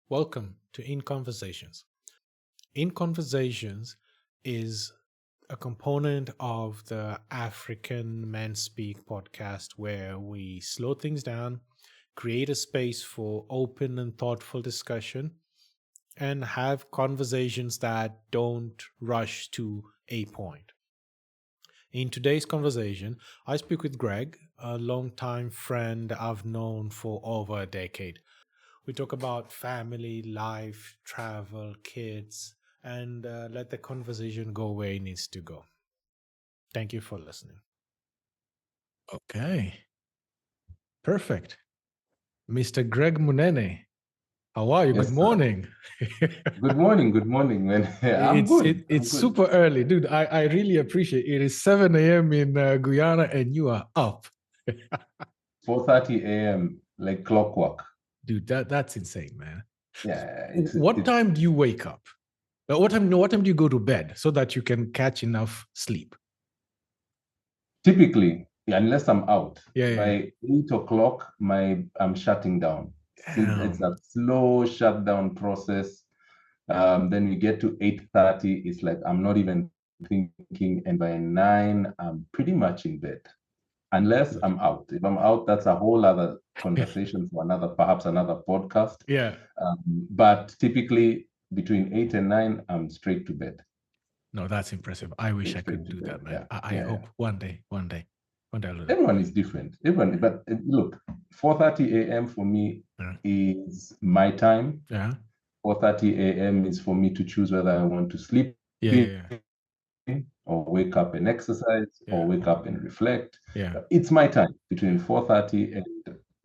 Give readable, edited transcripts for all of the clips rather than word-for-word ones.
Welcome to In Conversations. In Conversations is a component of the African Men Speak podcast where we slow things down, create a space for open and thoughtful discussion, and have conversations that don't rush to a point. In today's conversation, I speak with Greg, a longtime friend I've known for over a decade. We talk about family, life, travel, kids, and let the conversation go where it needs to go. Thank you for listening. Okay. Perfect. Mr. Greg Munene, how are you? Yes, Good sir. morning. Good morning, man. I'm good. It's super early, dude. I really appreciate it. It is 7 a.m. in Guyana and you are up. 4:30 a.m. like clockwork. Dude, that's insane, man. Yeah. What time do you wake up? What time do you go to bed so that you can catch enough sleep? Typically, unless I'm out, Yeah. by 8 o'clock, I'm shutting down. It's a slow shutdown process. Then we get to 8:30, it's like I'm not even thinking, and by 9, I'm pretty much in bed. Unless I'm out. If I'm out, that's a whole other conversation for perhaps another podcast. Yeah. But typically between 8 and 9, I'm straight to bed. No, that's impressive. I wish I could do that, man. Yeah. I hope one day I'll do that. Everyone is different. But look, 4:30 a.m. for me is my time. Yeah. 4:30 a.m. is for me to choose whether I want to sleep. Or wake up and exercise, or wake up and reflect. It's my time between 4:30 and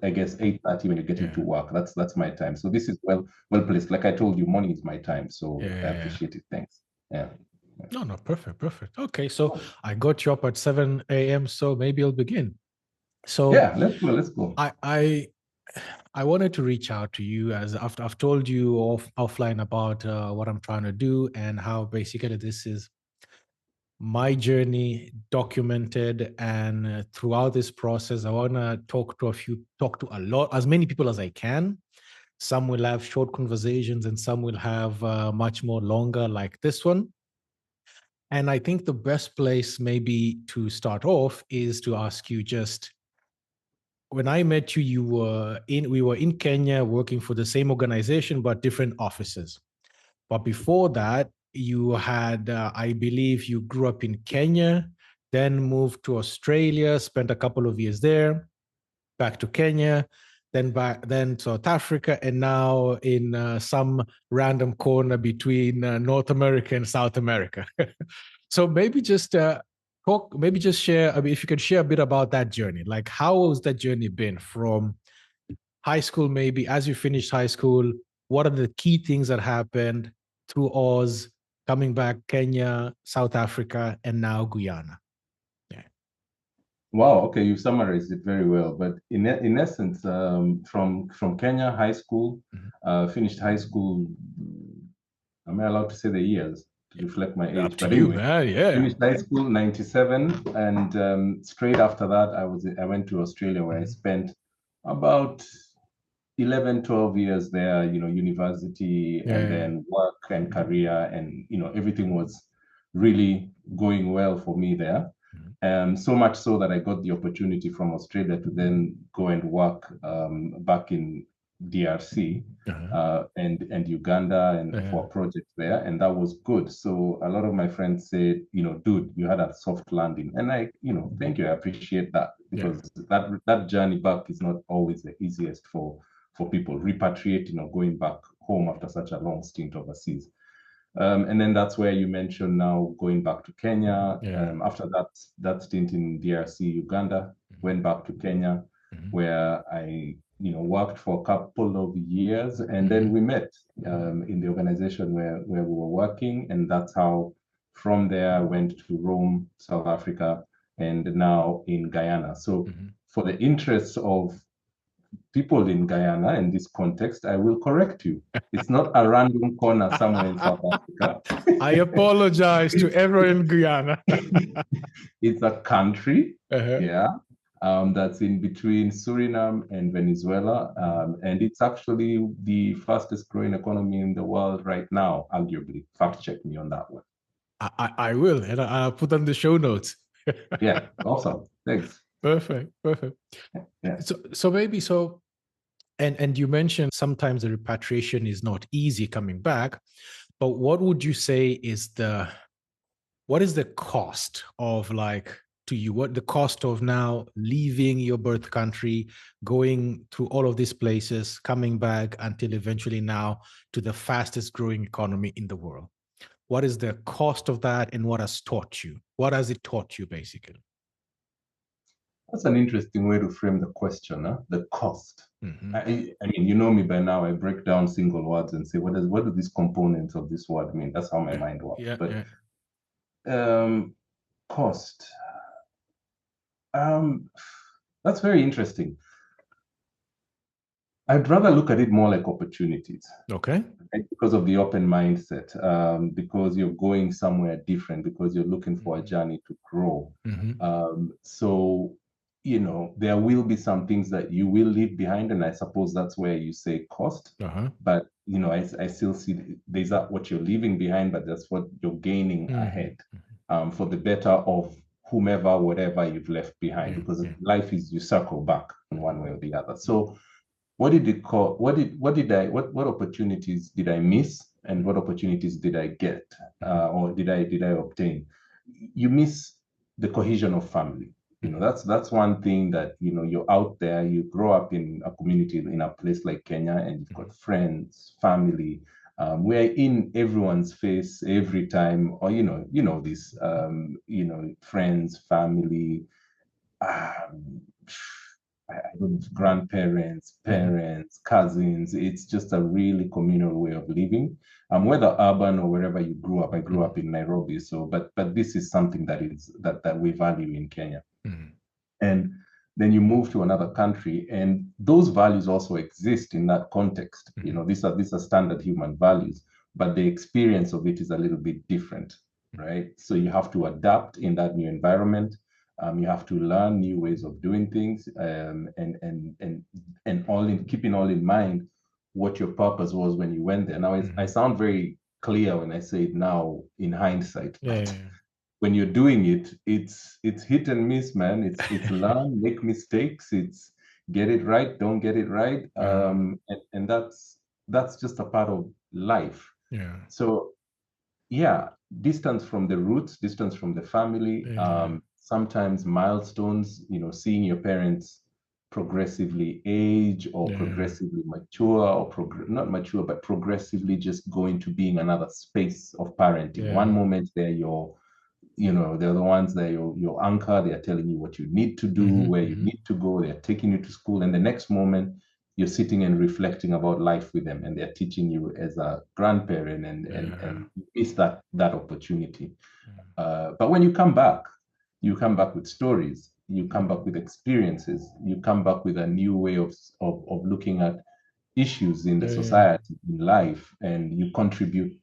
I guess 8:30 when you get into work. That's my time. So this is well placed. Like I told you, morning is my time. So I appreciate it. Thanks. Yeah. No, perfect. Okay, so I got you up at 7 a.m. So maybe I'll begin. So yeah, let's go. I wanted to reach out to you as I've told you offline about what I'm trying to do and how basically this is my journey documented, and throughout this process I want to talk to as many people as I can. Some will have short conversations and some will have much more longer like this one. And I think the best place maybe to start off is to ask you, just when I met you, we were in Kenya working for the same organization but different offices. But before that, you had, I believe you grew up in Kenya, then moved to Australia, spent a couple of years there, back to Kenya, then South Africa, and now in some random corner between North America and South America. So maybe just share, if you could share a bit about that journey. Like, how has that journey been from high school, maybe as you finished high school? What are the key things that happened through Oz, coming back, Kenya, South Africa, and now Guyana? Wow. Okay, you summarized it very well. But in essence, from Kenya, high school, finished high school. Am I allowed to say the years to reflect my age? Up to you, man. Yeah. Finished high school 97, and straight after that, I went to Australia where I spent about 11, 12 years there. University and then work and career, and everything was really going well for me there. So much so that I got the opportunity from Australia to then go and work back in DRC and Uganda and for a project there, and that was good. So a lot of my friends said, dude, you had a soft landing, and I, thank you, I appreciate that, because that journey back is not always the easiest for people repatriating or going back home after such a long stint overseas. And then that's where you mentioned now going back to Kenya. After that stint in DRC, Uganda, went back to Kenya, where I worked for a couple of years, and then we met in the organization where we were working, and that's how from there I went to Rome, South Africa, and now in Guyana. So for the interests of people in Guyana in this context, I will correct you. It's not a random corner somewhere in South Africa. I apologize to everyone in Guyana. It's a country, that's in between Suriname and Venezuela. And it's actually the fastest growing economy in the world right now, arguably. Fact check me on that one. I will, and I'll put on the show notes. Yeah, awesome. Thanks. Perfect, perfect. Yeah. So maybe so, and you mentioned sometimes the repatriation is not easy coming back, but what would you say is what is the cost of, like, to you, what the cost of now leaving your birth country, going through all of these places, coming back until eventually now to the fastest growing economy in the world? What is the cost of that, and what has taught you? What has it taught you, basically? That's an interesting way to frame the question, huh? The cost. Mm-hmm. I mean, you know me by now. I break down single words and say, what do these components of this word mean? That's how my Yeah, mind works. yeah, But yeah. cost, um, that's very interesting. I'd rather look at it more like opportunities, Okay. right? Because of the open mindset, because you're going somewhere different, because you're looking for a Mm-hmm. journey to grow. Mm-hmm. So, there will be some things that you will leave behind, and I suppose that's where you say cost. Uh-huh. But, I still see there's that what you're leaving behind, but that's what you're gaining Mm-hmm. ahead, for the better of whomever, whatever you've left behind, Yeah, because yeah. life is you circle back in one way or the other. Mm-hmm. So, what did it call what opportunities did I miss, and what opportunities did I get, or did I obtain? You miss the cohesion of family. Mm-hmm. That's one thing that, you're out there, you grow up in a community in a place like Kenya, and you've got friends, family. We're in everyone's face every time, or this, friends, family, um, I don't know, grandparents, Mm-hmm. parents, cousins. It's just a really communal way of living. Whether urban or wherever you grew up, I grew up in Nairobi. So, but this is something that we value in Kenya. Mm-hmm. And then you move to another country, and those values also exist in that context. Mm-hmm. These are standard human values, but the experience of it is a little bit different, right? So you have to adapt in that new environment. You have to learn new ways of doing things, and keeping all in mind what your purpose was when you went there. Now, I Mm-hmm. sound very clear when I say it now in hindsight, Yeah, but yeah, when you're doing it, it's hit and miss, man. It's learn, make mistakes, it's get it right, don't get it right, yeah. and that's just a part of life. Yeah, So yeah, distance from the roots, distance from the family, yeah, sometimes milestones, seeing your parents progressively age or yeah, progressively mature, or not mature, but progressively just go into being another space of parenting. One yeah. moment they're the ones that your anchor, they're telling you what you need to do, Mm-hmm. where you Mm-hmm. need to go, they're taking you to school, and the next moment you're sitting and reflecting about life with them, and they're teaching you as a grandparent, and Yeah, you miss that opportunity. But when you come back with stories, you come back with experiences, you come back with a new way of looking at issues in the yeah, society, in life, and you contribute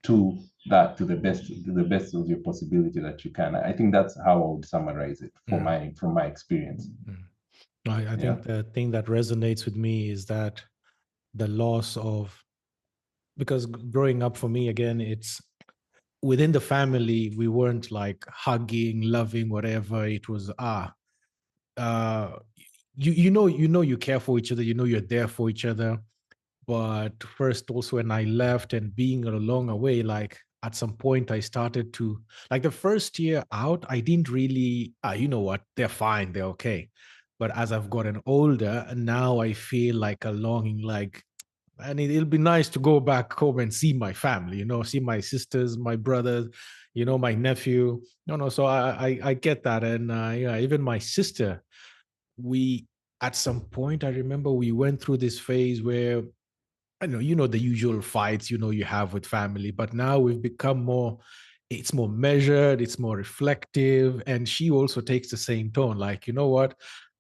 to that to the best of your possibility that you can. I think that's how I would summarize it yeah. from my experience. Mm. I Yeah. think the thing that resonates with me is that the loss of, because growing up for me, again, it's within the family, we weren't like hugging, loving, whatever. It was, uh, you care for each other, you're there for each other. But first, also, when I left and being along away, like at some point, I started to, like, the first year out, I didn't really, you know what, they're fine, they're okay. But as I've gotten older, now I feel like a longing, like, and it'll be nice to go back home and see my family, see my sisters, my brothers, my nephew. No, so I get that. And yeah, even my sister, we, at some point, I remember we went through this phase where, I know, the usual fights, you have with family, but now we've become it's more measured, it's more reflective. And she also takes the same tone. Like, you know what?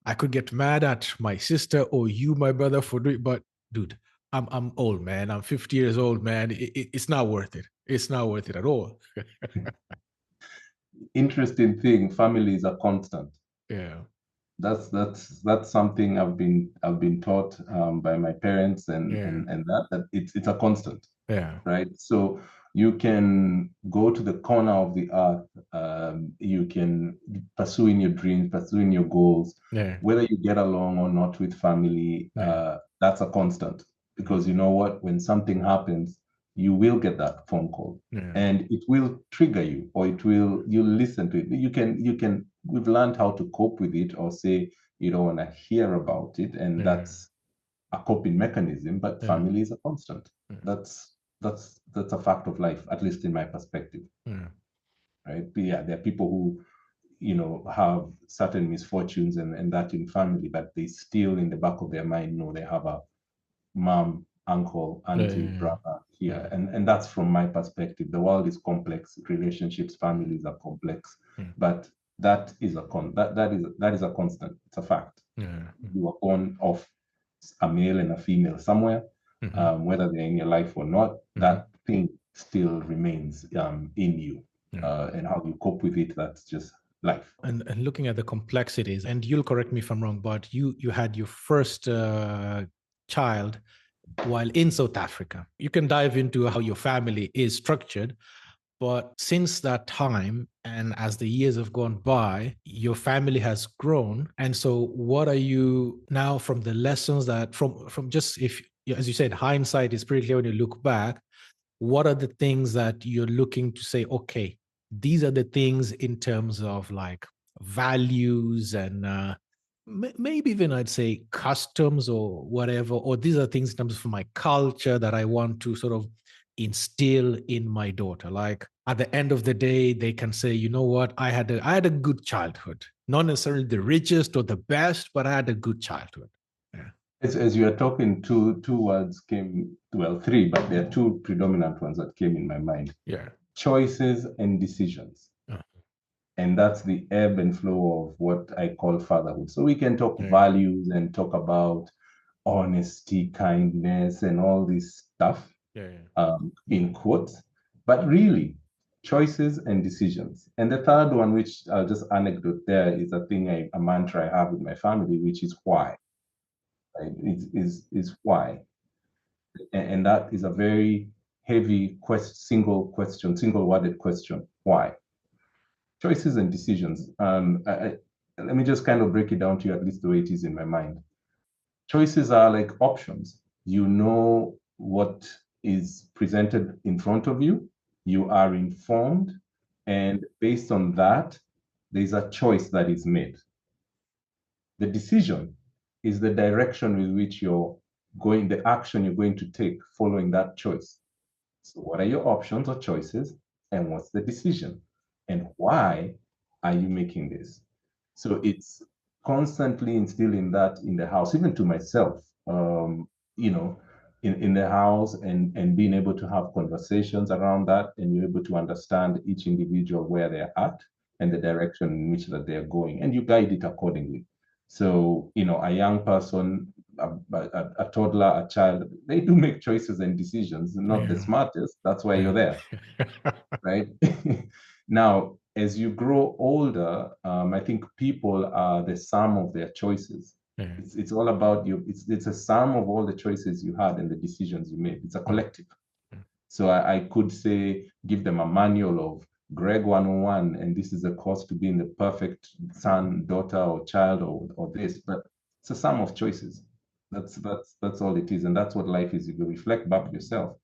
I could get mad at my sister or you, my brother, for doing, but dude, I'm old, man. I'm 50 years old, man. It's not worth it. It's not worth it at all. Interesting thing, family is a constant. Yeah. That's something I've been taught by my parents, and Yeah. that it's a constant, Yeah. right? So you can go to the corner of the earth, you can pursuing your dreams, pursuing your goals, Yeah. whether you get along or not with family, Yeah. that's a constant. Mm. Because you know what, when something happens, you will get that phone call, Yeah. and it will trigger you, or you listen to it. We've learned how to cope with it, or say you don't want to hear about it, and Yeah. that's a coping mechanism. But Yeah. family is a constant. Yeah. That's a fact of life, at least in my perspective, Yeah. right? But yeah, there are people who have certain misfortunes, and that in family, but they still in the back of their mind know they have a mom, uncle, auntie, Yeah. brother here. Yeah. And that's from my perspective. The world is complex, relationships, Mm. families are complex, Mm. but that is a constant. It's a fact. Yeah. You are born of a male and a female somewhere, Mm-hmm. whether they're in your life or not. Mm-hmm. That thing still remains in you, Yeah. and how you cope with it. That's just life. And looking at the complexities, and you'll correct me if I'm wrong, but you had your first child while in South Africa. You can dive into how your family is structured, but since that time, and as the years have gone by, your family has grown. And so, what are you now from the lessons that from just if, as you said, hindsight is pretty clear when you look back. What are the things that you're looking to say, okay, these are the things in terms of like values and maybe even I'd say customs or whatever, or these are things in terms of my culture that I want to sort of instill in my daughter. Like at the end of the day, they can say, you know what, I had a good childhood, not necessarily the richest or the best, but I had a good childhood. Yeah. As you are talking, two words came, well, three, but there are two predominant ones that came in my mind: Yeah. choices and decisions. Uh, And that's the ebb and flow of what I call fatherhood. So we can talk yeah. values and talk about honesty, kindness, and all this stuff, Yeah. Yeah. in quotes, but really, choices and decisions. And the third one, which I'll just anecdote there, is a mantra I have with my family, which is why. Right? Is why. And that is a very heavy single worded question. Why? Choices and decisions. Let me just kind of break it down to you, at least the way it is in my mind. Choices are like options. You know what is presented in front of you, you are informed, and based on that, there's a choice that is made. The decision is the direction with which you're going, the action you're going to take following that choice. So, what are your options or choices, and what's the decision? And why are you making this? So, it's constantly instilling that in the house, even to myself, you know, in the house, and being able to have conversations around that, and you're able to understand each individual where they're at and the direction in which that they're going, and you guide it accordingly. So, a young person, a toddler, a child, they do make choices and decisions, not the Yeah. smartest. That's why Yeah. you're there, right? Now, as you grow older, I think people are the sum of their choices. Yeah. It's all about you. It's a sum of all the choices you had and the decisions you made. It's a Mm. collective. So I could say, give them a manual of Greg 101, and this is the cost to being the perfect son, daughter, or child, or this. But it's a sum of choices. That's all it is, and that's what life is. If you reflect back yourself,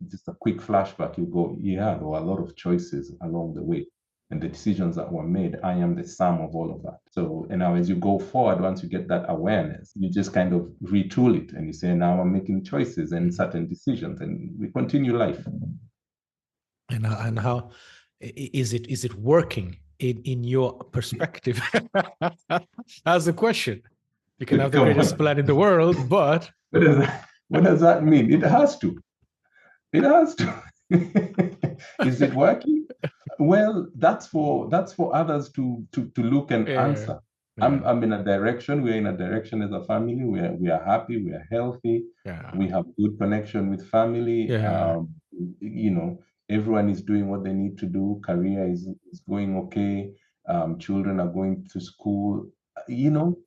just a quick flashback, you go, yeah, there were a lot of choices along the way. And the decisions that were made, I am the sum of all of that. So, and now as you go forward, once you get that awareness, you just kind of retool it and you say, now I'm making choices and Mhm. certain decisions, and we continue life. And how is it working in your perspective? That's the question. You can have the Come greatest on. plan in the world, but What does that mean? It has to. It has to. Is it working? Well, that's for others to look and yeah, answer. I'm yeah, I'm in a direction. We're in a direction as a family. We are happy. We are healthy. yeah, We have good connection with family. yeah, You know, everyone is doing what they need to do. Career is going okay. Children are going to school. you know,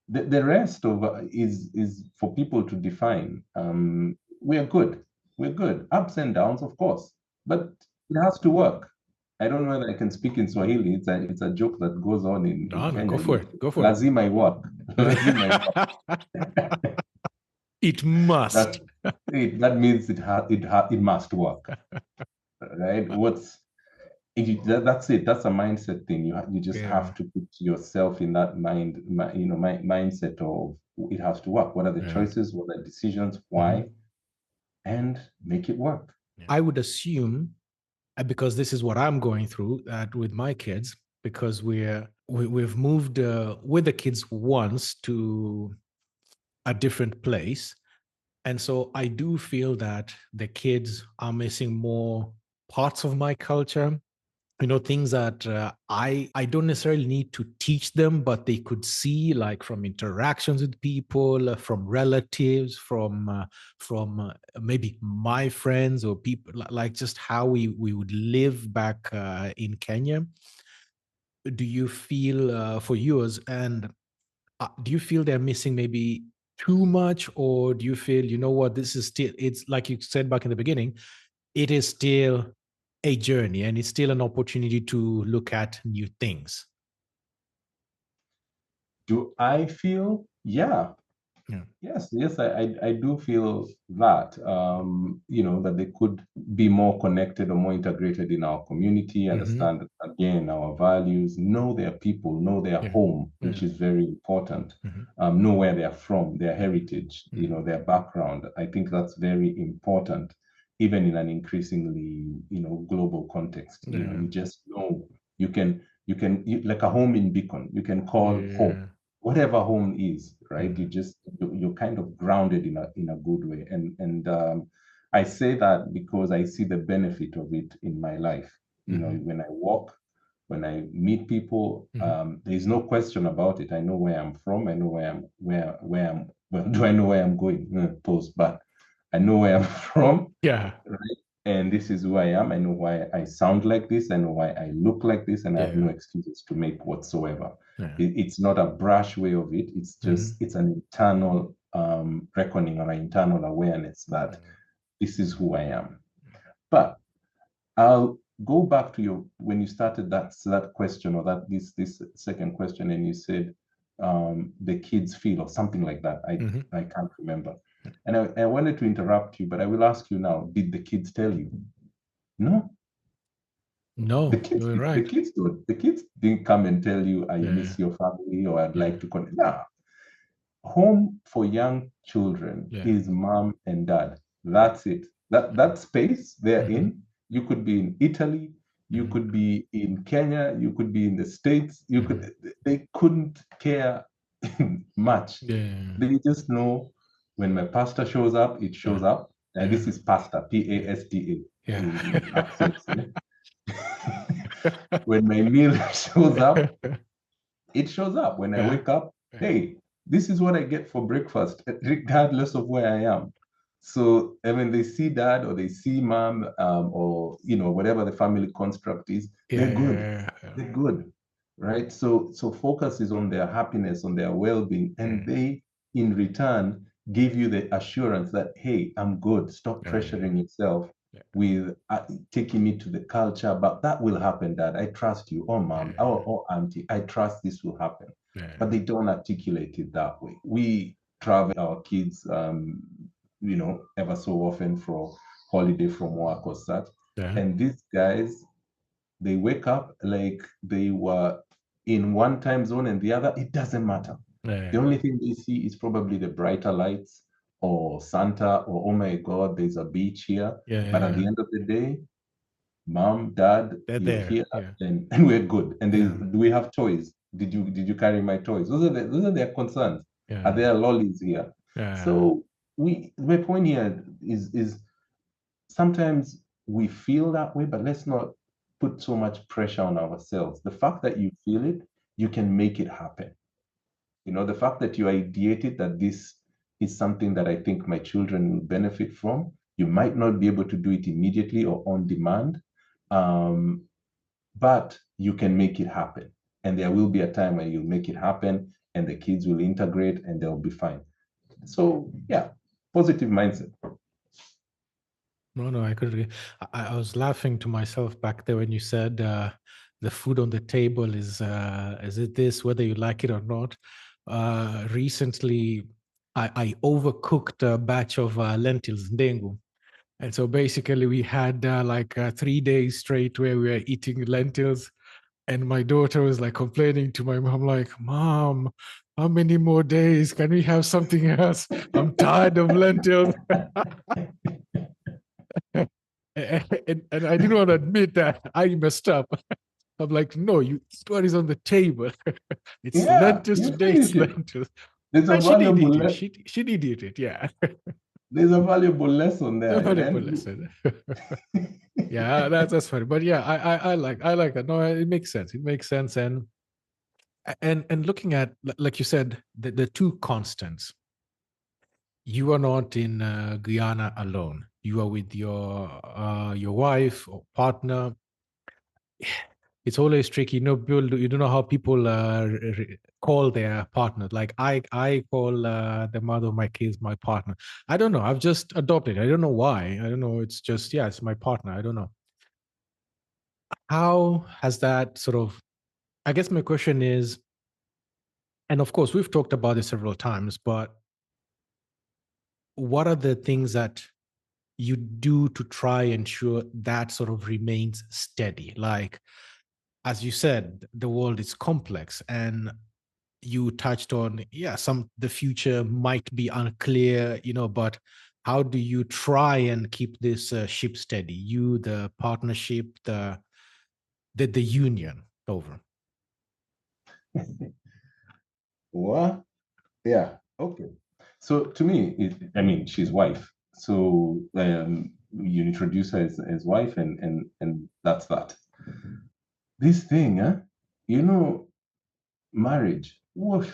the rest of is for people to define. We're good. We're good. Ups and downs, of course, but it has to work. I don't know whether I can speak in Swahili. It's a joke that goes on in No, no, go Kenya. for it. Go for it. Lazima iwork. Lazima iwork. It must. That that means it must work, right? That's it. That's a mindset thing. You just Yeah. have to put yourself in that mindset of it has to work. What are the Yeah. choices? What are the decisions? Why? Mhm. And make it work. I would assume, because this is what I'm going through, that with my kids, because we've moved with the kids once to a different place, and so I do feel that the kids are missing more parts of my culture, things that I don't necessarily need to teach them, but they could see, like from interactions with people, from relatives, from maybe my friends or people, like just how we would live back in Kenya. Do you feel for yours, and do you feel they're missing maybe too much, or do you feel, what, this is still, it's like you said back in the beginning, it is still a journey and it's still an opportunity to look at new things? Do I feel? Yeah. Yeah. Yes, I do feel that, that they could be more connected or more integrated in our community, Hmm. understand, again, our values, know their people, know their Yeah. home, Yeah. which is very important, Hmm. know where they're from, their Yeah. heritage, Hmm. their background. I think that's very important, even in an increasingly, global context. Yeah. You just know like a home in Beacon, you can call home Yeah. whatever home is, right? Hmm. You're kind of grounded in a good way, and I say that because I see the benefit of it in my life. Hmm. When I walk, when I meet people, Hmm. there's no question about it. I know where I'm from. I know where I'm. Well, do I know where I'm going? Pause. But I know where I'm from, Yeah. right? And this is who I am. I know why I sound like this. I know why I look like this, and I have Yeah. no excuses to make whatsoever. Yeah. It's not a brash way of it. It's just Hmm. it's an internal reckoning or an internal awareness that this is who I am. But I'll go back to you when you started that question, or that this second question, and you said the kids feel or something like that. Hmm. I can't remember. And I wanted to interrupt you, but I will ask you now, did the kids tell you? No. The No, kids, you're the right. kids don't. The kids didn't come and tell you, I Yeah. miss your family or I'd Yeah. like to connect. Nah, home for young children Yeah. is mom and dad. That's it. That space they're Hmm. in, you could be in Italy, you Hmm. could be in Kenya, you could be in the States, Hmm. they couldn't care much. Yeah. They just know when my pasta shows up, it Yeah. shows up. And Yeah. this is pasta, Yeah. Pasta, Yeah. in accents. Yeah? When my meal shows up, it shows up. When I Yeah. wake up, Yeah. hey, this is what I get for breakfast, regardless of where I am. So, I mean, they see dad or they see mom, or whatever the family construct is, they're good. Yeah. They're good, right? So focus is on their happiness, on their well-being, and Yeah. they, in return, give you the assurance that, hey, I'm good. Stop Yeah. pressuring yourself Yeah. with taking me to the culture, but that will happen, dad. I trust you. Oh, mom, Yeah. or auntie, I trust this will happen. Yeah. But they don't articulate it that way. We travel our kids, ever so often for holiday from work or such. Yeah. And these guys, they wake up like they were in one time zone and the other. It doesn't matter. The Yeah. only thing they see is probably the brighter lights or Santa or, oh my God, there's a beach here. But at Yeah. the end of the day, mom, dad, They're you're there. here, Yeah. and we're good. And Yeah. do we have toys? Did you carry my toys? Those are their concerns. Are Yeah. there lollies here? Yeah. So my point here is sometimes we feel that way, but let's not put so much pressure on ourselves. The fact that you feel it, you can make it happen. The fact that you ideated that this is something that I think my children will benefit from, you might not be able to do it immediately or on demand, um, but you can make it happen. And there will be a time when you'll make it happen. and the kids will integrate and they'll be fine. So yeah, positive mindset. No, no, I could. I was laughing to myself back there when you said the food on the table is it this, whether you like it or not. Recently, I overcooked a batch of lentils, ndengu. And so basically, we had 3 days straight where we were eating lentils. And my daughter was like complaining to my mom, like, Mom, how many more days? Can we have something else? I'm tired of lentils. And I didn't want to admit that I messed up. I'm like, no, you eat what is on the table. It's Yeah, lentils you today, finish it's it. lentils. There's a And she did valuable eat it. She did eat it, yeah. there's a valuable lesson A there. valuable lesson. Yeah, that's funny. But yeah, I like that. No, it makes sense. It makes sense. And looking at, like you said, the two constants. You are not in Guyana alone. You are with your wife or partner. It's always tricky. People, you don't know how people call their partner. Like I call the mother of my kids my partner. I don't know. I've just adopted. I don't know why. I don't know. It's just, yeah, it's my partner. I don't know. How has that sort of? I guess my question is, and of course we've talked about this several times, but what are the things that you do to try and ensure that sort of remains steady? Like, as you said, the world is complex, and you touched on, yeah, the future might be unclear, but how do you try and keep this ship steady? You, the partnership, the union over. What? Yeah. Okay. So to me, I mean, she's wife. So you introduce her as wife, and that's that. This thing, you know, marriage. Whoosh.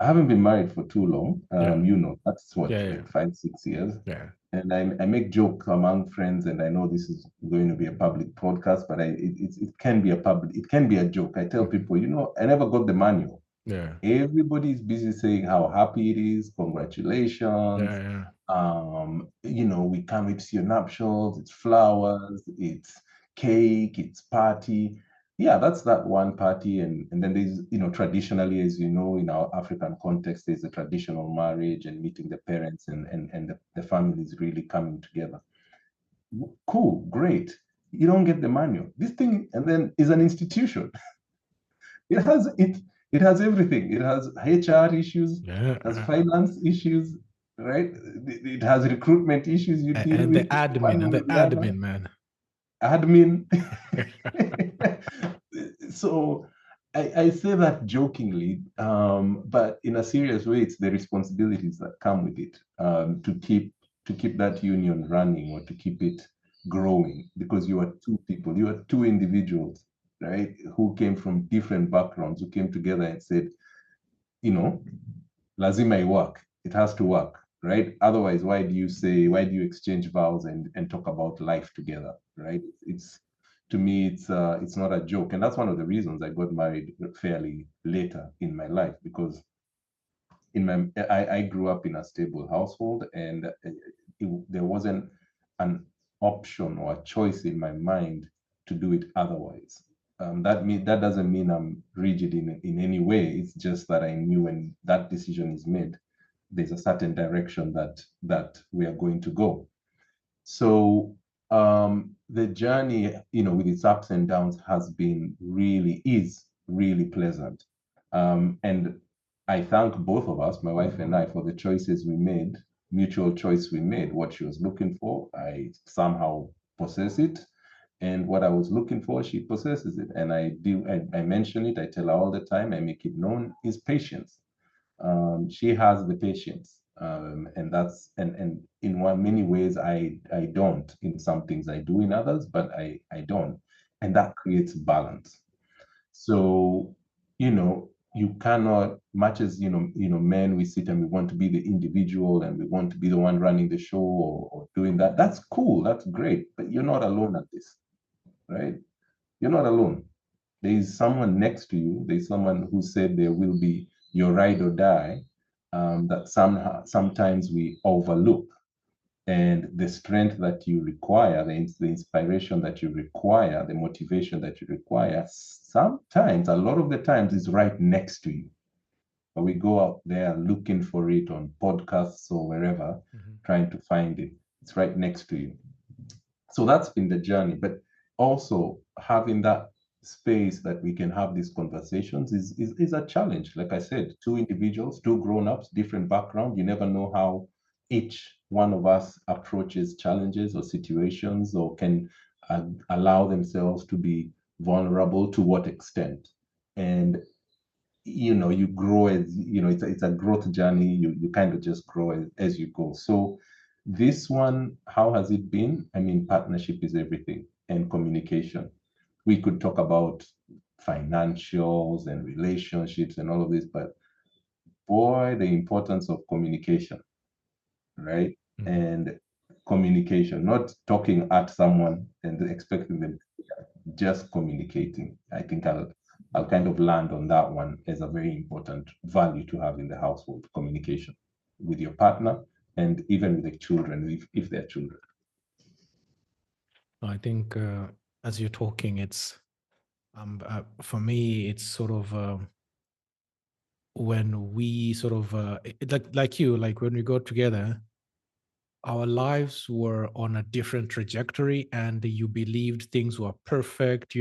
I haven't been married for too long. Yeah, That's what, yeah, yeah, like 5, 6 years. yeah. And I make joke among friends, and I know this is going to be a public podcast, but it can be it can be a joke. I tell Mhm. people, I never got the manual. Yeah, Everybody's busy saying how happy it is, yeah, congratulations. yeah, We come, it's your nuptials, it's flowers, it's cake, it's party. Yeah, that's that one party. And then there's, traditionally, as you know, in our African context, there's a traditional marriage and meeting the parents and the families really coming together. Cool, great. You don't get the manual. This thing, and then is an institution. It has everything. It has HR issues, yeah. has finance issues, right? It has recruitment issues you deal And the with one admin, way or the other. man. Admin. So I say that jokingly, but in a serious way, it's the responsibilities that come with it, to keep that union running or to keep it growing, because you are two people, you are two individuals, right? Who came from different backgrounds, who came together and said, you know, lazima work. It has to work, right? Otherwise, why do you exchange vows and talk about life together, right? It's To me, it's not a joke, and that's one of the reasons I got married fairly later in my life, because I grew up in a stable household, and there wasn't an option or a choice in my mind to do it otherwise. That doesn't mean I'm rigid in any way. It's just that I knew when that decision is made, there's a certain direction that we are going to go. So the journey, with its ups and downs, is really pleasant. And I thank both of us, my wife and I, for the choices we made, mutual choice we made. What she was looking for, I somehow possess it. And what I was looking for, she possesses it. And I mention it, I tell her all the time, I make it known, is patience. She has the patience, and in many ways I don't. In some things I do, in others, but I don't, and that creates balance. So you cannot, much as men, we sit and we want to be the individual and we want to be the one running the show, or doing that. That's cool, that's great, but you're not alone at this, right? You're not alone. there is someone next to you, there's someone who said there will be your ride or die, that sometimes we overlook. And the strength that you require, the inspiration that you require, the motivation that you require, sometimes, a lot of the times, is right next to you. But we go out there looking for it on podcasts or wherever, trying to find it. It's right next to you. So that's been the journey. But also having that space that we can have these conversations is a challenge. Like I said, two individuals, two grown-ups, different background. You never know how each one of us approaches challenges or situations, or can allow themselves to be vulnerable, to what extent. And you grow, as it's a growth journey. You kind of just grow as you go. So this one, how has it been? I mean, partnership is everything, and communication. We could talk about financials and relationships and all of this, but boy, the importance of communication, right? And communication, not talking at someone and expecting them, just communicating. I think I'll kind of land on that one as a very important value to have in the household: communication with your partner, and even with the children, if they're children. I think as you're talking, it's for me, it's sort of when we sort of like you, like when we go together, our lives were on a different trajectory, and you believed things were perfect.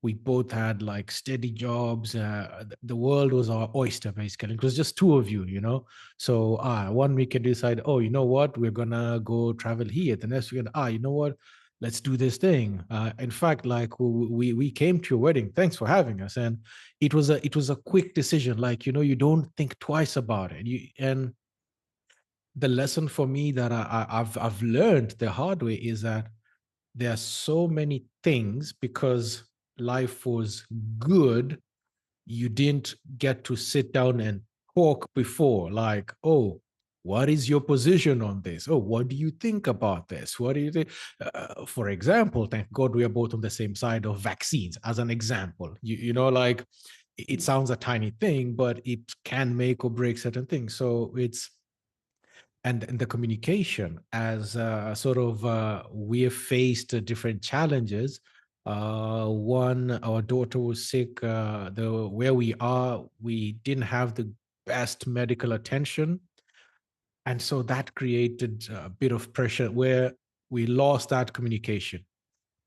We both had like steady jobs. The world was our oyster, basically. It was just two of you. So one week you decide, oh, you know what, we're gonna go travel here. The next weekend, you know what, let's do this thing. In fact, like we came to your wedding, thanks for having us. And it was a quick decision. Like, you don't think twice about it. And the lesson for me that I've learned the hard way is that there are so many things, because life was good, you didn't get to sit down and talk before, like, oh, what is your position on this? Oh, what do you think about this? What do you think? For example, thank God we are both on the same side of vaccines, as an example. Like, it sounds a tiny thing, but it can make or break certain things. So it's and the communication, as sort of we have faced different challenges. One, our daughter was sick. The Where we are, we didn't have the best medical attention, and so that created a bit of pressure where we lost that communication.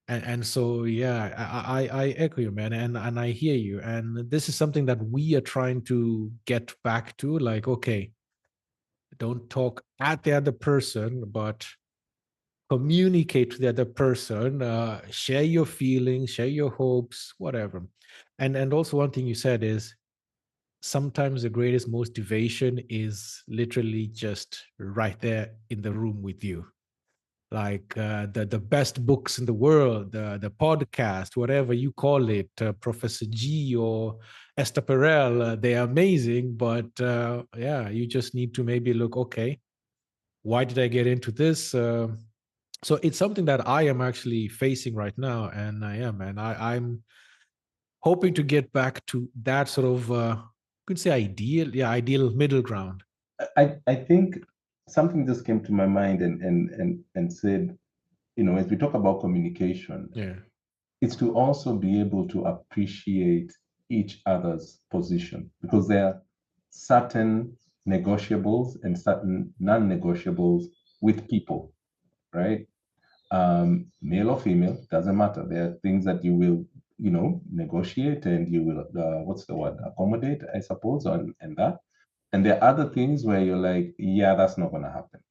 And so, yeah, I echo you, man, and I hear you. And this is something that we are trying to get back to. Like, okay, don't talk at the other person, but communicate to the other person, share your feelings, share your hopes, whatever. And also, one thing you said is, sometimes the greatest motivation is literally just right there in the room with you. Like the best books in the world, the podcast, whatever you call it, Professor G or Esther Perel, they're amazing. But yeah, you just need to maybe look, okay, why did I get into this? So it's something that I am actually facing right now, and I'm hoping to get back to that sort of, you could say, ideal middle ground. I think something just came to my mind, and said, as we talk about communication, Yeah. it's to also be able to appreciate each other's position, because there are certain negotiables and certain non-negotiables with people, right? Male or female, doesn't matter. There are things that you will, negotiate, and you will, what's the word, accommodate, I suppose, and that. And there are other things where you're like, yeah, that's not going to happen,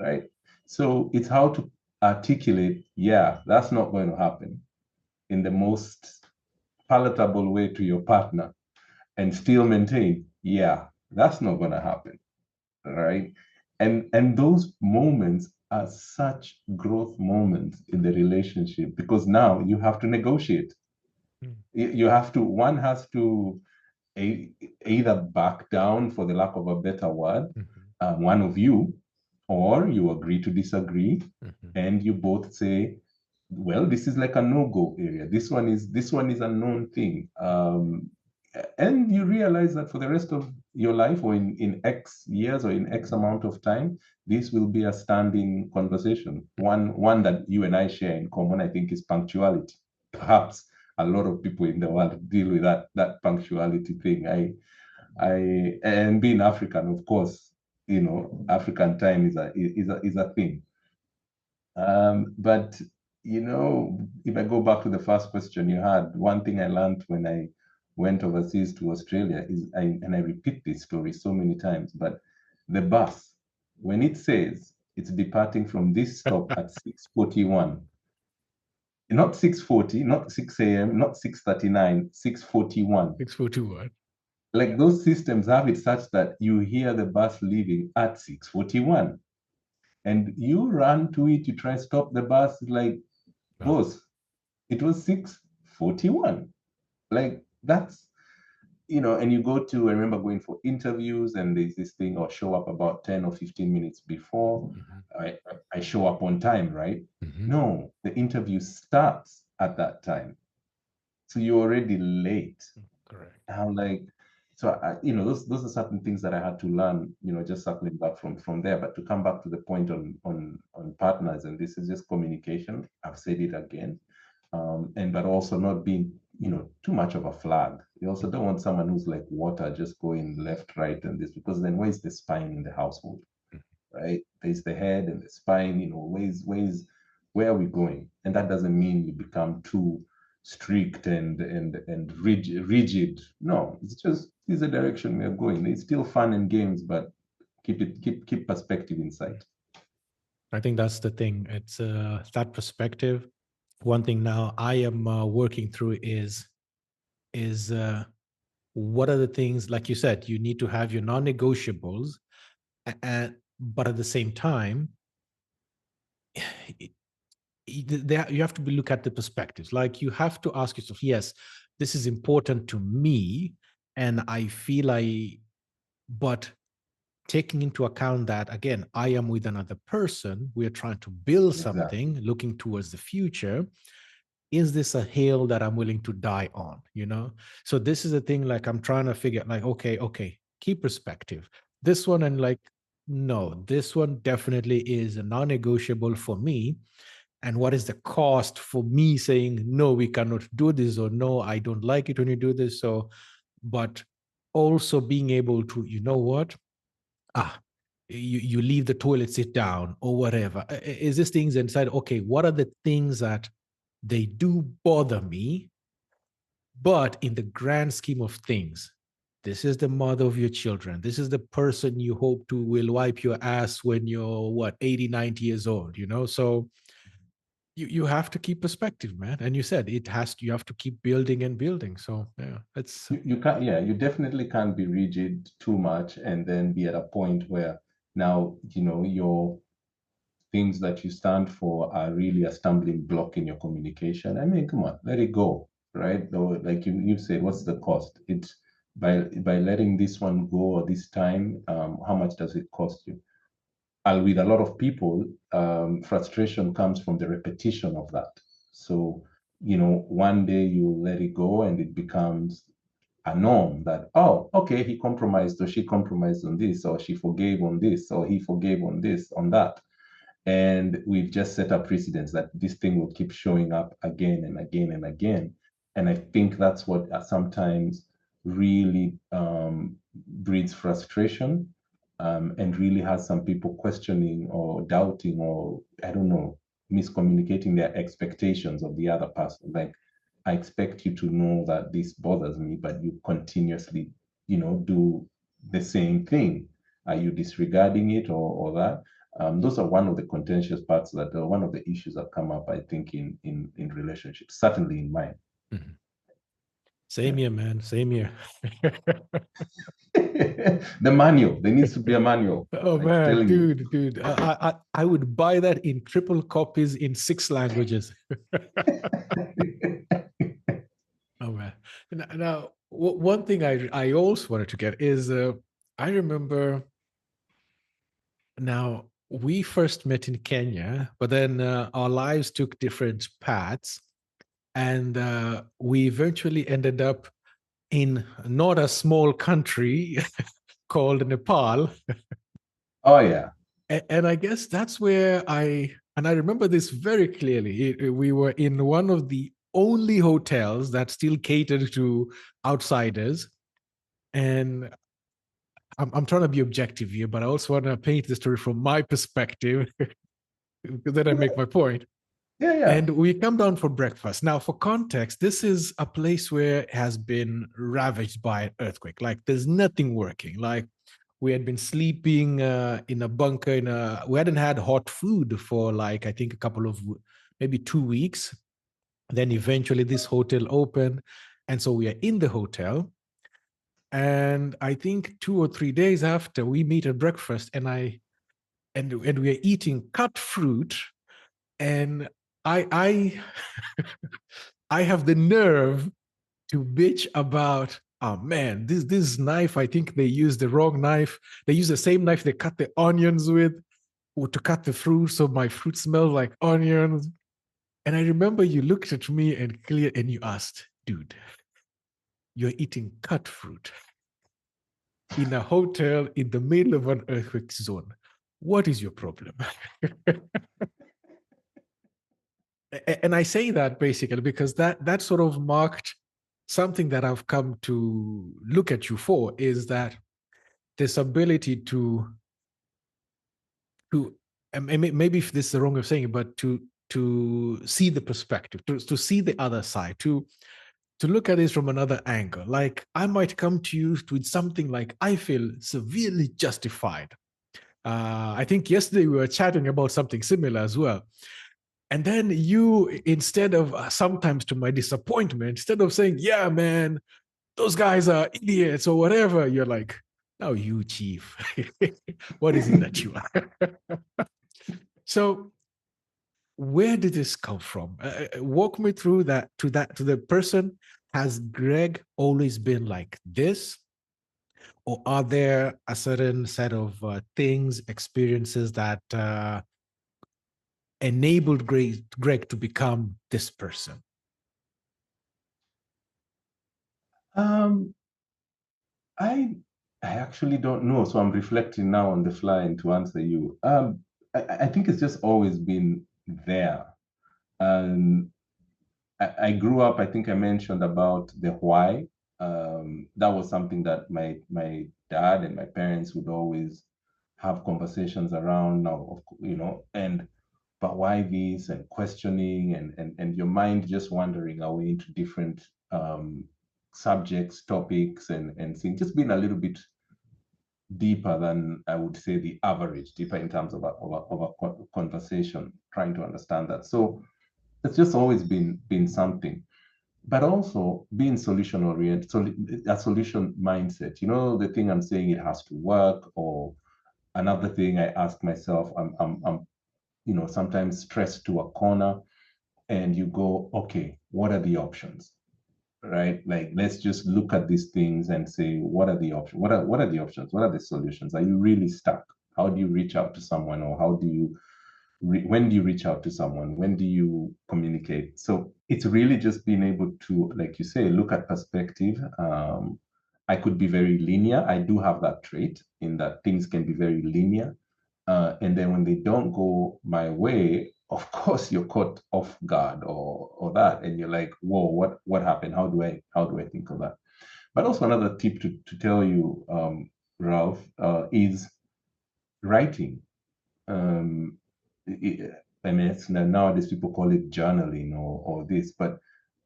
right? So it's how to articulate, yeah, that's not going to happen, in the most palatable way to your partner, and still maintain, yeah, that's not going to happen, right? And those moments are such growth moments in the relationship, because now you have to negotiate. Mm. You have to, one has to either back down, for the lack of a better word, Mhm. one of you, or you agree to disagree, Mhm. and you both say, well, this is like a no-go area. This one is a known thing. And you realize that for the rest of your life, or in X years, or in X amount of time, this will be a standing conversation. One that you and I share in common, I think, is punctuality. Perhaps a lot of people in the world deal with that punctuality thing. And being African, of course, African time is a thing. But if I go back to the first question you had, one thing I learned when I went overseas to Australia and I repeat this story so many times, but the bus, when it says it's departing from this stop at 6:41, not 6:40, not 6 a.m., not 6:39, 6:41. 641. Like, those systems have it such that you hear the bus leaving at 6:41. And you run to it, you try to stop the bus, like, No. boss, it was 6:41. Like, that's, and you go to, I remember going for interviews, and there's this thing, or show up about 10 or 15 minutes before. Mhm. I show up on time, right? Mhm. No, the interview starts at that time. So you're already late. Correct. I'm like, so those are certain things that I had to learn, just circling back from there. But to come back to the point on partners, and this is just communication. I've said it again, and but also not being, too much of a flag. You also don't want someone who's like water, just going left, right, and this, because then where's the spine in the household, right? There's the head and the spine. Where are we going? And that doesn't mean you become too strict and rigid. No, it's the direction we are going. It's still fun and games, but keep perspective in sight. I think that's the thing. It's that perspective. One thing now I am working through is what are the things, like you said, you need to have your non-negotiables, and but at the same time, you have to look at the perspectives. Like, you have to ask yourself, yes, this is important to me, and I feel but taking into account that, again, I am with another person, we are trying to build Exactly. something, looking towards the future. Is this a hill that I'm willing to die on? So this is a thing, like, I'm trying to figure, like, okay, keep perspective. This one, and like, no, this one definitely is a non-negotiable for me. And what is the cost for me saying, no, we cannot do this, or no, I don't like it when you do this? So, but also being able to, what, you leave the toilet, sit down, or whatever. Is this things inside? Okay, what are the things that they do bother me, but in the grand scheme of things, this is the mother of your children. This is the person you hope to will wipe your ass when you're, what, 80, 90 years old, So you have to keep perspective, man. And you said you have to keep building and building. So yeah, it's You can't, yeah, you definitely can't be rigid too much and then be at a point where now, your things that you stand for are really a stumbling block in your communication. I mean, come on, let it go, right? Though, like you said, what's the cost? It's by letting this one go, or this time, how much does it cost you? And with a lot of people, frustration comes from the repetition of that. So, one day you let it go and it becomes a norm that, oh, okay, he compromised, or she compromised on this, or she forgave on this, or he forgave on this, on that. And we've just set a precedence that this thing will keep showing up again and again and again. And I think that's what sometimes really breeds frustration, and really has some people questioning or doubting, or, I don't know, miscommunicating their expectations of the other person. Like, I expect you to know that this bothers me, but you continuously, do the same thing. Are you disregarding it, or that? Those are one of the contentious parts, that are one of the issues that come up, I think, in relationships, certainly in mine. Mhm. Same Yeah. here, man. Same here. The manual. There needs to be a manual. Oh I'm man, telling you. dude, I would buy that in triple copies in 6 languages. Oh man. Now, one thing I also wanted to get is, I remember now. we first met in Kenya, but then our lives took different paths, and we eventually ended up in not a small country called Nepal. Oh yeah. And I guess that's where I remember this very clearly. We were in one of the only hotels that still catered to outsiders. And I'm trying to be objective here, but I also want to paint the story from my perspective, because then I make my point. Yeah, yeah. And we come down for breakfast. Now, for context, this is a place where it has been ravaged by an earthquake. Like, there's nothing working. Like, we had been sleeping in a bunker. We hadn't had hot food for, like, I think a couple of, maybe 2 weeks. Then eventually this hotel opened, and so we are in the hotel. And I think 2 or 3 days after, we meet at breakfast, and we are eating cut fruit, and I I have the nerve to bitch about, oh man, this knife, I think they used the wrong knife. They use the same knife they cut the onions with, or to cut the fruit, so my fruit smells like onions. And I remember you looked at me and you asked, dude, you're eating cut fruit in a hotel in the middle of an earthquake zone. What is your problem? And I say that basically because that sort of marked something that I've come to look at you for, is that this ability to maybe if this is the wrong way of saying it, but to see the perspective, to see the other side, to look at this from another angle. Like, I might come to you with something like I feel severely justified. I think yesterday we were chatting about something similar as well. And then you, instead of sometimes to my disappointment, instead of saying, yeah, man, those guys are idiots or whatever, you're like, no, you, chief. What is it that you are? So where did this come from? Walk me through that, to the person. Has Greg always been like this? Or are there a certain set of things, experiences that enabled Greg to become this person? Um, I I actually don't know. So I'm reflecting now on the fly and to answer you. I think it's just always been there. Um, I grew up, I think I mentioned about the why. That was something that my dad and my parents would always have conversations around now, and but why this and questioning and your mind just wandering away into different subjects, topics, and things, just being a little bit deeper than I would say the average, deeper in terms of a conversation, trying to understand that. So it's just always been something, but also being solution oriented, so a solution mindset. The thing I'm saying, it has to work. Or another thing I ask myself, I'm sometimes stressed to a corner, and you go, okay, what are the options? Right? Like, let's just look at these things and say, what are the options? What are the options? What are the solutions? Are you really stuck? How do you reach out to someone, or how do you when do you reach out to someone? When do you communicate? So it's really just being able to, like you say, look at perspective. I could be very linear. I do have that trait in that things can be very linear. And then when they don't go my way, of course you're caught off guard, or that, and you're like, whoa, what happened? How do I think of that? But also another tip to tell you, Ralph, is writing. um, I mean, nowadays people call it journaling, or this, but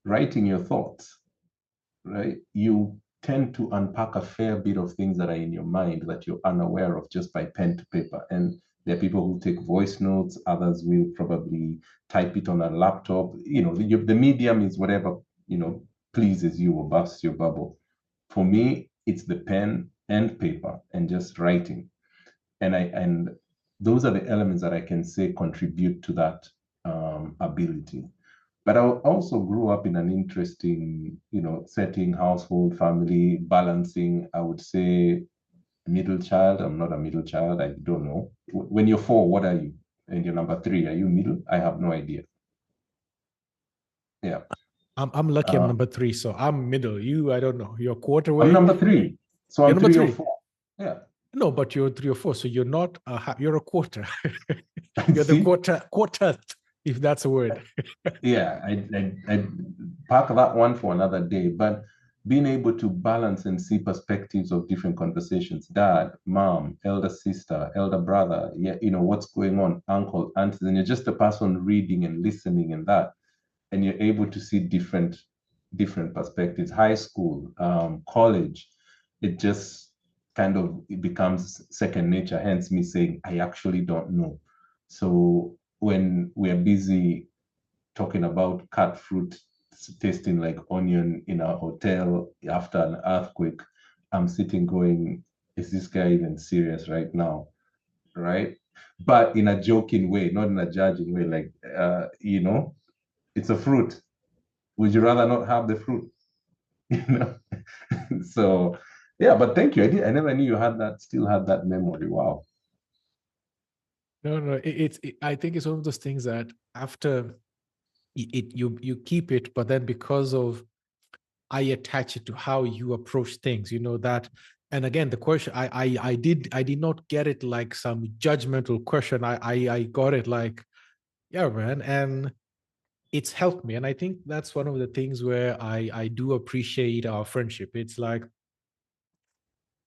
writing your thoughts, right? You tend to unpack a fair bit of things that are in your mind that you're unaware of just by pen to paper. And there are people who take voice notes, others will probably type it on a laptop. The medium is whatever, pleases you or bursts your bubble. For me, it's the pen and paper and just writing. And those are the elements that I can say contribute to that ability. But I also grew up in an interesting, setting, household, family, balancing, I would say, middle child. I'm not a middle child. I don't know. When you're four, what are you? And you're number three. Are you middle? I have no idea. Yeah. I'm lucky. I'm Uh, number three, so I'm middle. You, I don't know. You're quarter I'm way. number three. So You're I'm number three or three. four. Yeah. No, but you're three or four, so you're not. You're a quarter. You're the See? quartet, if that's a word. Yeah, I park that one for another day, but being able to balance and see perspectives of different conversations, dad, mom, elder sister, elder brother, yeah, what's going on, uncle, aunties, and you're just a person reading and listening and that, and you're able to see different perspectives. High school, college, it just kind of it becomes second nature. Hence me saying I actually don't know. So when we're busy talking about cut fruit tasting like onion in a hotel after an earthquake, I'm sitting going, is this guy even serious right now? Right? But in a joking way, not in a judging way, like, it's a fruit. Would you rather not have the fruit? You know? So, yeah, but thank you. I never knew you had that, still had that memory. Wow. No, no, I think it's one of those things that after you keep it, but then because of I attach it to how you approach things, that. And again, the question I did not get it like some judgmental question. I got it like, yeah, man, and it's helped me. And I think that's one of the things where I do appreciate our friendship. It's like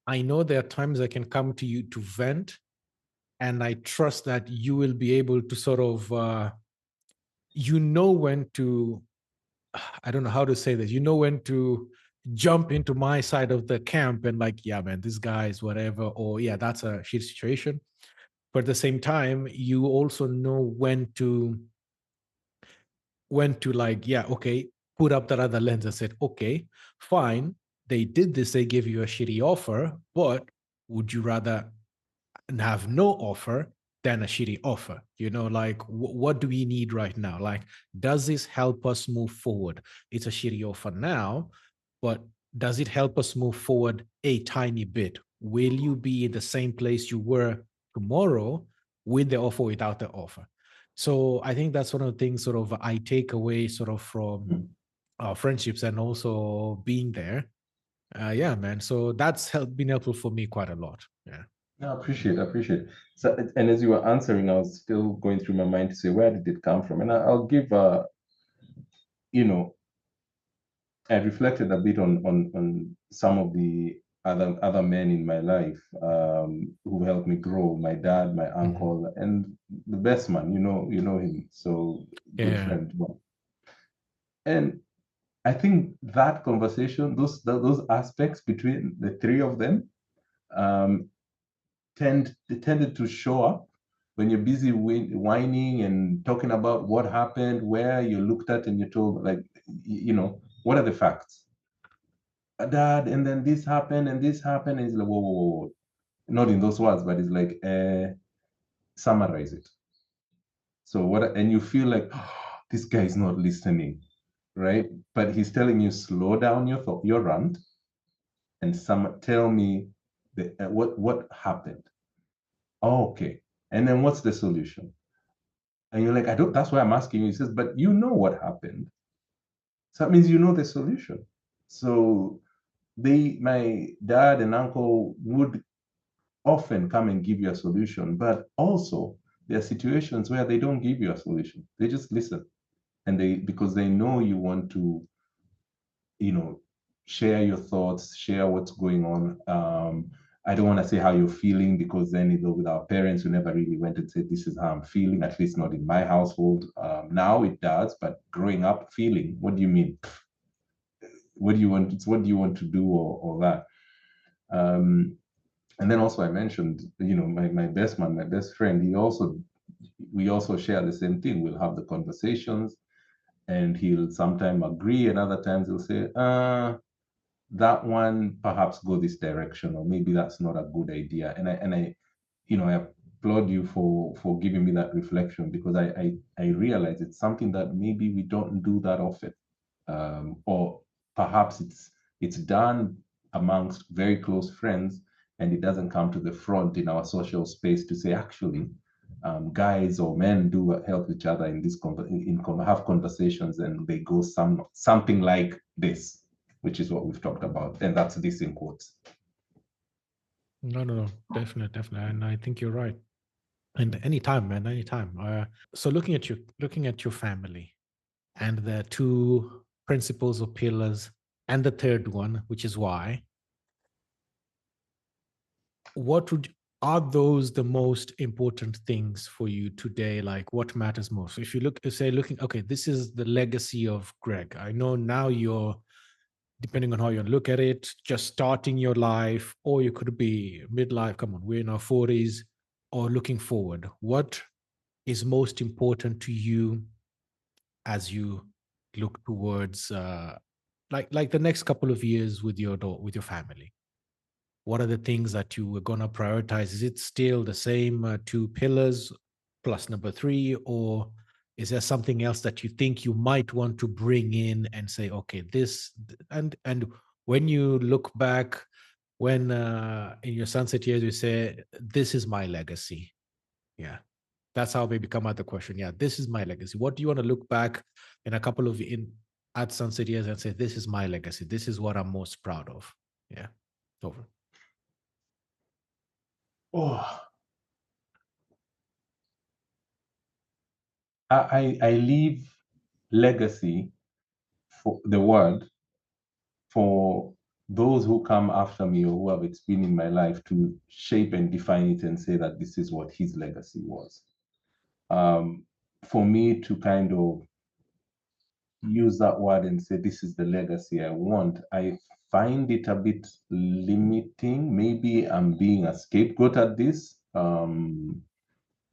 I know there are times I can come to you to vent, and I trust that you will be able to sort of when to, I don't know how to say this. You know when to jump into my side of the camp and like, yeah, man, this guy is whatever, or yeah, that's a shit situation. But at the same time, you also know when to like, yeah, okay, put up that other lens and said, okay, fine, they did this, they gave you a shitty offer, but would you rather and have no offer than a shitty offer? Like what do we need right now? Like, does this help us move forward? It's a shitty offer now, but does it help us move forward a tiny bit? Will you be in the same place you were tomorrow with the offer, without the offer? So I think that's one of the things sort of I take away sort of from Hmm. our friendships, and also being there. Yeah, man. So that's been helpful for me quite a lot. Yeah. No, I appreciate. So, and as you were answering, I was still going through my mind to say, where did it come from? And I'll give, you know, I reflected a bit on some of the other men in my life who helped me grow. My dad, my Mhm. uncle, and the best man. You know him. So good Yeah. friend. And I think that conversation, those aspects between the three of them, um, they tended to show up when you're busy whining and talking about what happened, where you looked at and you told, like, what are the facts? Dad, and then this happened and this happened. And it's like, whoa, whoa, whoa, whoa. Not in those words, but it's like, summarize it. So and you feel like, oh, this guy is not listening, right? But he's telling you, slow down your rant and tell me what happened. Oh, okay. And then what's the solution? And you're like, I don't, that's why I'm asking you. He says, but you know what happened. So that means you know the solution. So my dad and uncle would often come and give you a solution, but also there are situations where they don't give you a solution. They just listen. And because they know you want to, you know, share your thoughts, share what's going on. I don't want to say how you're feeling, because then with our parents, who never really went and said, this is how I'm feeling, at least not in my household. Now it does, but growing up, feeling, what do you mean? What do you want? It's what do you want to do, or that? Um, and then also I mentioned, my best man, my best friend, we also share the same thing. We'll have the conversations, and he'll sometimes agree, and other times he'll say, that one perhaps go this direction, or maybe that's not a good idea. And I applaud you for giving me that reflection, because I realize it's something that maybe we don't do that often, or perhaps it's done amongst very close friends, and it doesn't come to the front in our social space to say, actually, guys or men do help each other in this have conversations, and they go something like this, which is what we've talked about, and that's this in quotes. No, definitely, and I think you're right. And anytime, man, anytime. So looking at your family, and the two principles or pillars, and the third one, which is why. What would Are those the most important things for you today? Like, what matters most? If you looking, okay, this is the legacy of Greg. I know now you're, depending on how you look at it, just starting your life, or you could be midlife. Come on, we're in our 40s, or looking forward. What is most important to you as you look towards, like the next couple of years with with your family? What are the things that you were going to prioritize? Is it still the same two pillars plus number three, or is there something else that you think you might want to bring in and say, okay, this, and when you look back, when in your sunset years you say, this is my legacy? Yeah, that's how maybe come out the question. Yeah, this is my legacy. What do you want to look back in a couple of in at sunset years and say, this is my legacy, this is what I'm most proud of? Yeah, over. Oh, I leave legacy for the word for those who come after me or who have been in my life to shape and define it and say that this is what his legacy was. For me to kind of use that word and say, this is the legacy I want, I find it a bit limiting. Maybe I'm being a scapegoat at this.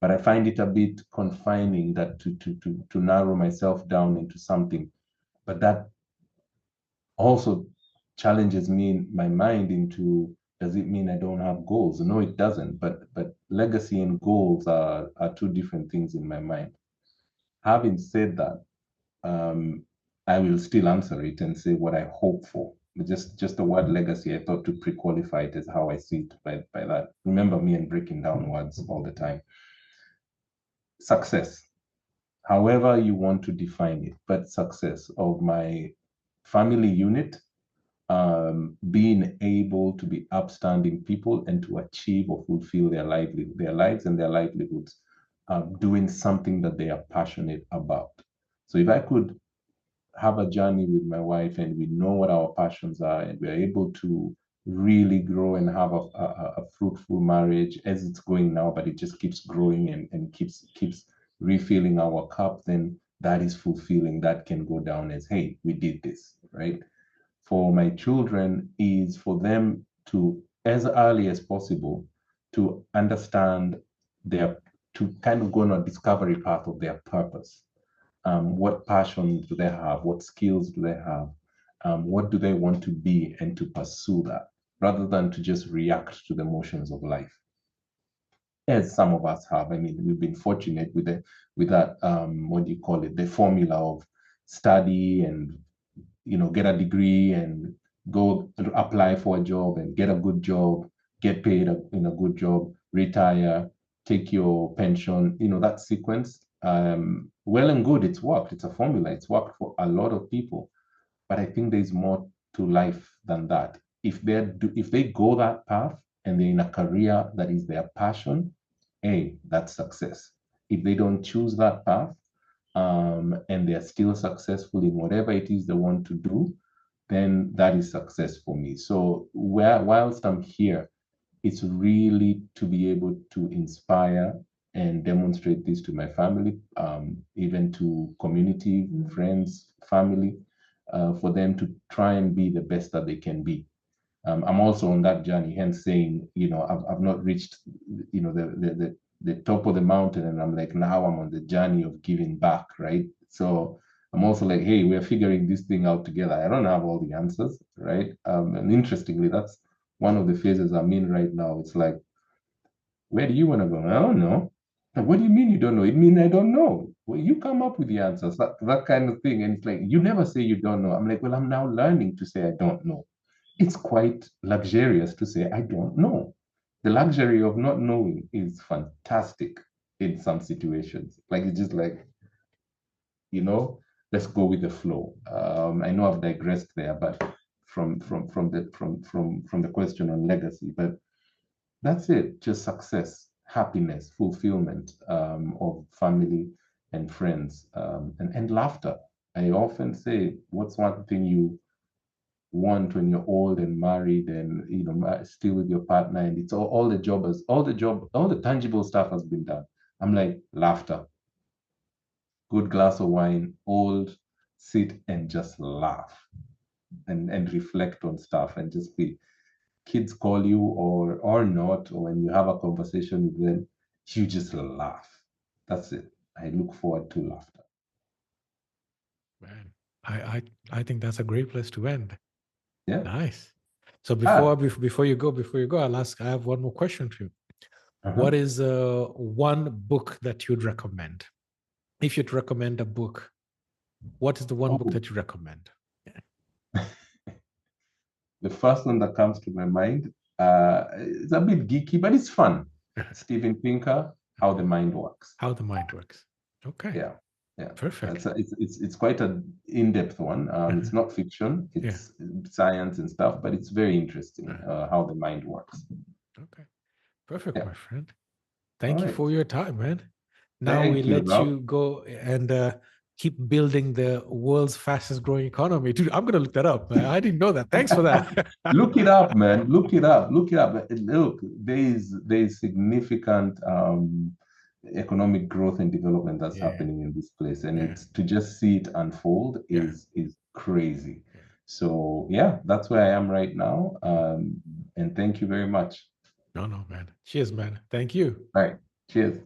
But I find it a bit confining that to narrow myself down into something. But that also challenges me in my mind into, does it mean I don't have goals? No, it doesn't. But legacy and goals are two different things in my mind. Having said that, I will still answer it and say what I hope for. Just the word legacy, I thought to pre-qualify it as how I see it by that. Remember me and breaking down words all the time. Success, however you want to define it, but success of my family unit, being able to be upstanding people and to achieve or fulfill their lives and their livelihoods, doing something that they are passionate about. So if I could have a journey with my wife and we know what our passions are and we're able to really grow and have a fruitful marriage as it's going now, but it just keeps growing and keeps refilling our cup, then that is fulfilling. That can go down as, hey, we did this, right? For my children is for them to, as early as possible, to understand to kind of go on a discovery path of their purpose. What passion do they have? What skills do they have? What do they want to be, and to pursue that rather than to just react to the motions of life, as some of us have. I mean, we've been fortunate with that. What do you call it? The formula of study and get a degree and go apply for a job and get a good job, get paid in a good job, retire, take your pension. That sequence. Well and good, it's worked. It's a formula. It's worked for a lot of people. But I think there's more to life than that. If they go that path and they're in a career that is their passion, hey, that's success. If they don't choose that path, and they're still successful in whatever it is they want to do, then that is success for me. So whilst I'm here, it's really to be able to inspire and demonstrate this to my family, even to community, friends, family, for them to try and be the best that they can be. I'm also on that journey, hence saying, I've not reached, the top of the mountain, and I'm like, now I'm on the journey of giving back, right? So I'm also like, hey, we're figuring this thing out together. I don't have all the answers, right? And interestingly, that's one of the phases I'm in right now. It's like, where do you want to go? I don't know. Like, what do you mean you don't know? It means I don't know. Well, you come up with the answers, that kind of thing. And it's like, you never say you don't know. I'm like, well, I'm now learning to say I don't know. It's quite luxurious to say I don't know. the luxury of not knowing is fantastic in some situations. Like it's just like, you know, let's go with the flow. I know I've digressed there, but from the question on legacy, but that's it. Just success, happiness, fulfillment of family and friends, and laughter. I often say, what's one thing you want when you're old and married and still with your partner, and it's all the jobbers, all the tangible stuff has been done. I'm like, laughter, good glass of wine, old, sit and just laugh and reflect on stuff and just be, kids call you or not, or when you have a conversation with them, you just laugh. That's it. I look forward to laughter. Man, I think that's a great place to end. Yeah. Nice. So Ah. before you go, I have one more question for you. Uh-huh. What is one book that you'd recommend? If you'd recommend a book, what is the one book Oh, that you recommend? the first one that comes to my mind, it's a bit geeky, but it's fun. Steven Pinker, How the Mind Works. How the Mind Works. Okay, Yeah, yeah. perfect. It's quite an in-depth one. It's not fiction, Yeah. it's science and stuff, but it's very interesting, Uh, how the mind works. okay, perfect, Yeah. my friend. All Thank you right. for your time, man. Now we Thank you, let Rob. you go and keep building the world's fastest growing economy. Dude, I'm gonna look that up. Man. I didn't know that. Thanks for that. Look it up, man. Look it up. Look it up. Look, there is significant economic growth and development that's Yeah, happening in this place, and yeah, it's to just see it unfold yeah, is crazy. yeah. So yeah, that's where I am right now. And thank you very much. No, no, man. Cheers, man. Thank you. All right. Cheers.